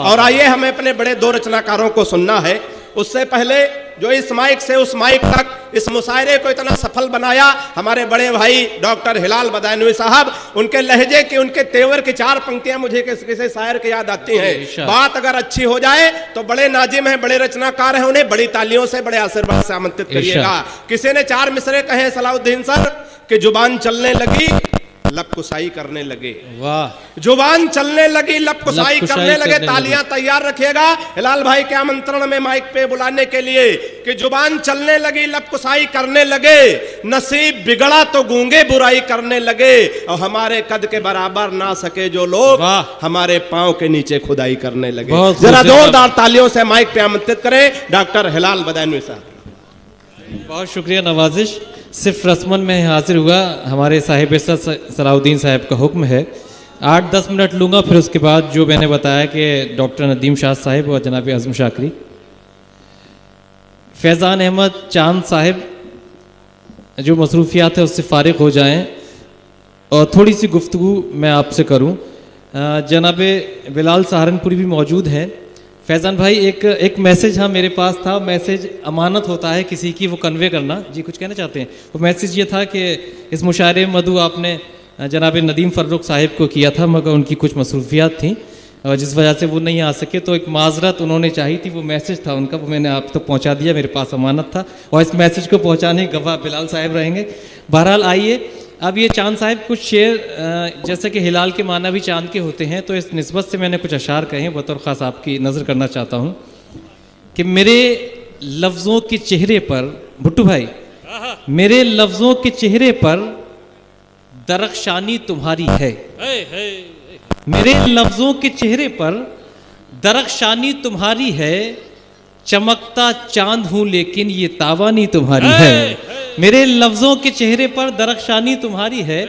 और आइए हमें अपने बड़े दो रचनाकारों को सुनना है। उससे पहले जो इस माइक से उस माइक तक इस मुशायरे को इतना सफल बनाया, हमारे बड़े भाई डॉक्टर हिलाल बदायूंवी साहब, उनके लहजे की, उनके तेवर की चार पंक्तियां मुझे किसी शायर की याद आती हैं। बात अगर अच्छी हो जाए तो बड़े नाजिम हैं, बड़े रचनाकार हैं, उन्हें बड़ी तालियों से, बड़े आशीर्वाद से आमंत्रित करिएगा। किसी ने चार मिसरे कहे सलाउद्दीन सर कि जुबान चलने लगी लब कुसाई करने लगे। वाह, जुबान चलने लगी लब कुसाई करने लगे। तालियां तैयार रखिएगा हिलाल भाई के आमंत्रण में माइक पे बुलाने के लिए कि जुबान चलने लगी लब कुसाई करने लगे, नसीब बिगड़ा तो गूंगे बुराई करने लगे, और हमारे कद के बराबर ना सके जो लोग हमारे पांव के नीचे खुदाई करने लगे। जरा जोरदार तालियों से माइक पे आमंत्रित करें डॉक्टर हिलाल बदायूंवी साहब। बहुत शुक्रिया नवाजिश। सिर्फ रस्मन में हाजिर हुआ, हमारे साहिब सलाउद्दीन साहब का हुक्म है। 8-10 मिनट लूँगा, फिर उसके बाद जो मैंने बताया कि डॉक्टर नदीम शाह साहिब और जनाब आज़म शाकरी, फैज़ान अहमद चांद साहिब जो मसरूफियात है उससे फ़ारिग हो जाएं और थोड़ी सी गुफ्तगू मैं आपसे करूं। जनाब बिलाल सहारनपुरी भी मौजूद हैं। फैज़ान भाई, एक मैसेज हाँ मेरे पास था। मैसेज अमानत होता है किसी की, वो कन्वे करना। जी कुछ कहना चाहते हैं? वो मैसेज ये था कि इस मुशायरे में मधु आपने जनाब नदीम फ़र्रुख साहिब को किया था, मगर उनकी कुछ मसरूफियात थी और जिस वजह से वो नहीं आ सके, तो एक माजरत उन्होंने चाही थी। वो मैसेज था उनका, वो मैंने आप तक पहुँचा दिया, मेरे पास अमानत था, और इस मैसेज को पहुँचाने गवाह बिलाल साहिब रहेंगे। बहरहाल आइए, अब ये चांद साहिब कुछ शेर, जैसे कि हिलाल के माना भी चांद के होते हैं, तो इस निस्बत से मैंने कुछ अशार कहे, बतौर ख़ास आपकी नज़र करना चाहता हूँ कि मेरे लफ्ज़ों के चेहरे पर, भुट्टू भाई, मेरे लफ्ज़ों के चेहरे पर दरख्शानी तुम्हारी है। मेरे लफ्ज़ों के चेहरे पर दरख्शानी तुम्हारी है, चमकता चांद हूँ लेकिन ये तावानी तुम्हारी है। मेरे लफ्ज़ों के चेहरे पर दरख्शानी तुम्हारी है,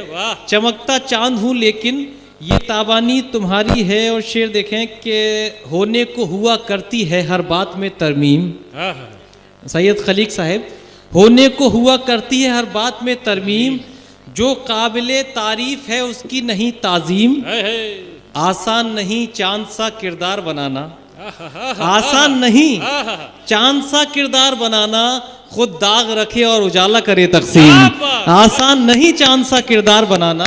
चमकता चांद हूँ लेकिन ये तावानी तुम्हारी है। और शेर देखें कि होने को हुआ करती है हर बात में तरमीम। सैयद खलीक साहब, होने को हुआ करती है हर बात में तरमीम, जो काबिले तारीफ है उसकी नहीं ताजीम। आसान नहीं चांद सा किरदार बनाना, आसान नहीं चांद सा किरदार बनाना, खुद दाग रखे और उजाला करे तकसीम। आसान नहीं चांद सा किरदार बनाना,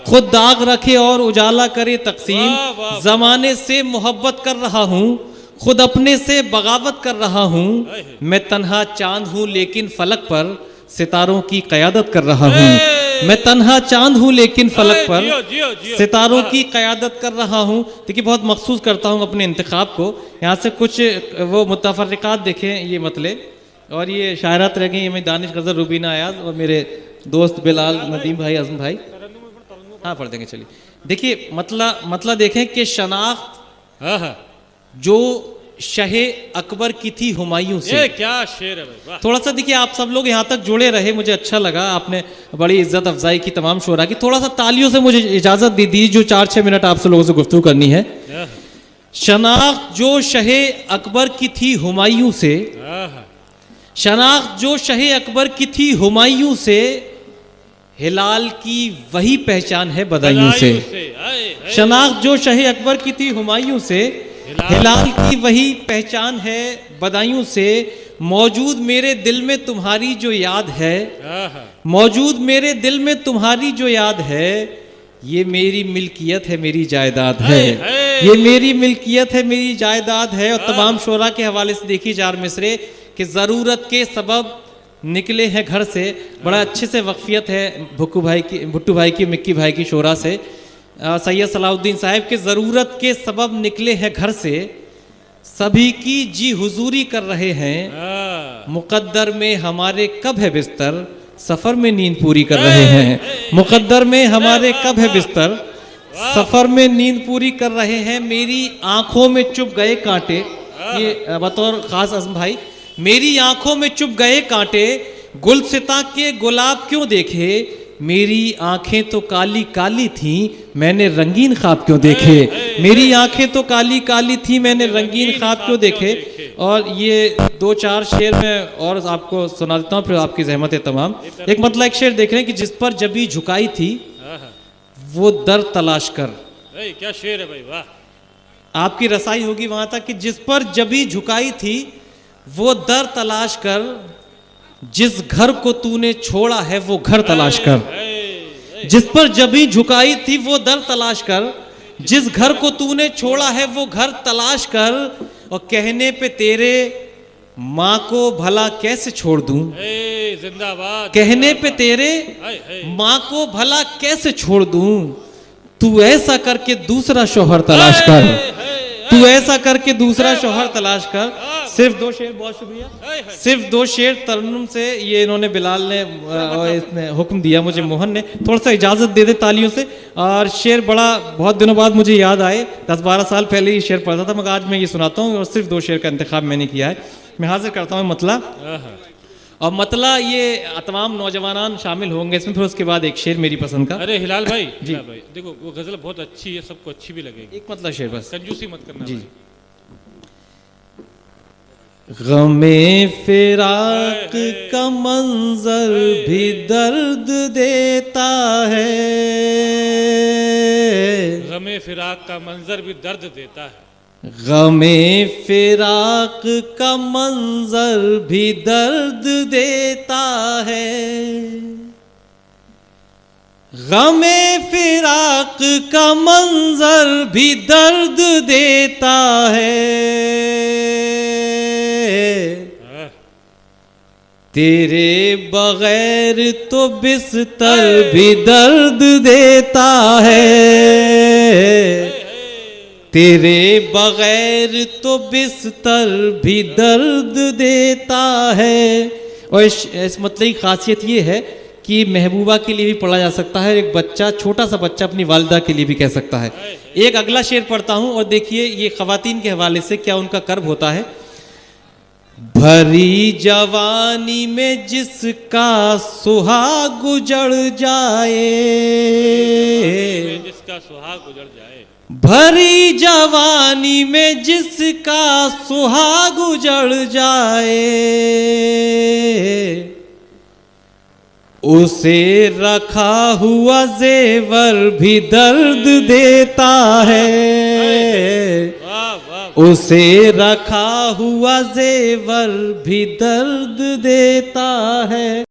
खुद दाग रखे और उजाला करे तकसीम। जमाने से मोहब्बत कर रहा हूँ, खुद अपने से बगावत कर रहा हूँ। मैं तन्हा चांद हूँ लेकिन फलक पर सितारों की क़यादत कर रहा हूँ। मैं तन्हा चांद हूँ लेकिन फलक पर सितारों की क़यादत कर रहा हूँ। देखिए, बहुत मखसूस करता हूँ अपने इंतखाब को। यहाँ से कुछ वो मुतफर्रिकात देखें, ये मतले, और ये शायरात रह गई। ये मैं दानिश गज़ल रुबीना अयाज और मेरे दोस्त बिलाल नदीम भाई, आज़म भाई, हाँ पढ़ देंगे। चलिए देखिए, मतला देखें कि शनाख्त जो शहे अकबर की थी हुमायूं से। ये क्या शेर है भाई। थोड़ा सा देखिए, आप सब लोग यहाँ तक जुड़े रहे, मुझे अच्छा लगा। आपने बड़ी इज्जत अफजाई की तमाम शोरा की। थोड़ा सा तालियों से मुझे इजाजत दे दी, जो 4-6 मिनट आपसे लोगों से गुफ्तगू करनी है। शनाख्त जो शहे अकबर की थी हुमायूं से, शनाख्त जो शहे अकबर की थी हुमायूं से, हिलाल की वही पहचान है बदायूं से। शनाख्त जो शहे अकबर की थी हुमायूं से, हिलाल की वही पहचान है बदायूं से। मौजूद मेरे दिल में तुम्हारी जो याद है, मौजूद मेरे दिल में तुम्हारी जो याद है, ये मेरी मिल्कियत है मेरी जायदाद है। ये मेरी मिल्कियत है मेरी जायदाद है। और तमाम शोरा के हवाले से देखिए 4 मिसरे कि ज़रूरत के सबब निकले हैं घर से। बड़ा अच्छे से वक्फियत है भुट्टू भाई की, मिक्की भाई की शोरा से। सैयद सलाउद्दीन साहब के ज़रूरत के सबब निकले हैं घर से, सभी की जी हुजूरी कर रहे हैं। मुकद्दर में हमारे कब है बिस्तर, सफ़र में नींद पूरी कर रहे हैं। मुकद्दर में हमारे कब है बिस्तर, सफ़र में नींद पूरी कर रहे हैं। मेरी आंखों में चुभ गए कांटे, ये बतौर ख़ास आज़म भाई, मेरी आंखों में चुभ गए कांटे, गुलसिता के गुलाब क्यों देखे। मेरी आंखें तो काली काली थी, मैंने रंगीन ख्वाब क्यों देखे। मेरी आंखें तो काली काली थी, मैंने रंगीन ख्वाब क्यों देखे। और ये 2-4 शेर में और आपको सुना देता हूँ, फिर आपकी ज़हमत है तमाम। एक मतलब एक शेर देख रहे हैं कि जिस पर जबी झुकाई थी वो दर तलाश कर। क्या शेर है भाई, वाह। आपकी रसाई होगी वहां तक कि जिस पर जबी झुकाई थी वो दर तलाश कर, जिस घर को तूने छोड़ा है वो घर तलाश कर। जिस पर जबी झुकाई थी वो दर तलाश कर, जिस घर को तूने छोड़ा है वो घर तलाश कर। और कहने पे तेरे माँ को भला कैसे छोड़ दूं, जिंदाबाद। कहने पे तेरे माँ को भला कैसे छोड़ दूं। तू ऐसा करके दूसरा शौहर तलाश कर, तू ऐसा करके दूसरा शौहर तलाश कर। सिर्फ 2 शेर, बहुत शुक्रिया। सिर्फ 2 शेर तरन्नुम से ये इन्होंने, बिलाल ने और इसने हुक्म दिया मुझे, मोहन ने। थोड़ा सा इजाजत दे दे तालियों से। और शेर बड़ा बहुत दिनों बाद मुझे याद आए, 10-12 साल पहले ये शेर पढ़ा था, मगर आज मैं ये सुनाता हूँ। और सिर्फ 2 शेर का इंतखाब मैंने किया है। मैं हाजिर करता हूँ मतला। और मतला ये तमाम नौजवान शामिल होंगे इसमें, फिर उसके बाद एक शेर मेरी पसंद का। अरे हिलाल भाई, जी हिलाल भाई, देखो वो गजल बहुत अच्छी है, सबको अच्छी भी लगेगी। एक मतलब शेर बस, कंजूसी मत करना जी। भाई। गमे फिराक का मंजर भी दर्द देता है, गमे फिराक का मंजर भी दर्द देता है। गमे फिराक का मंजर भी दर्द देता है, गमे फिराक का मंजर भी दर्द देता है। तेरे बगैर तो बिस्तर भी दर्द देता है, तेरे बगैर तो बिस्तर भी दर्द देता है। और इस मतलब की खासियत ये है कि महबूबा के लिए भी पढ़ा जा सकता है, एक बच्चा, छोटा सा बच्चा अपनी वालिदा के लिए भी कह सकता है। एक अगला शेर पढ़ता हूँ और देखिए ये खवातीन के हवाले से क्या उनका कर्ब होता है। भरी जवानी में जिसका सुहाग उजड़ जाए, जिसका सुहाग उजड़ जाए, भरी जवानी में जिसका सुहाग उजड़ जाए, उसे रखा हुआ जेवर भी दर्द देता है, वाह वाह। उसे रखा हुआ जेवर भी दर्द देता है।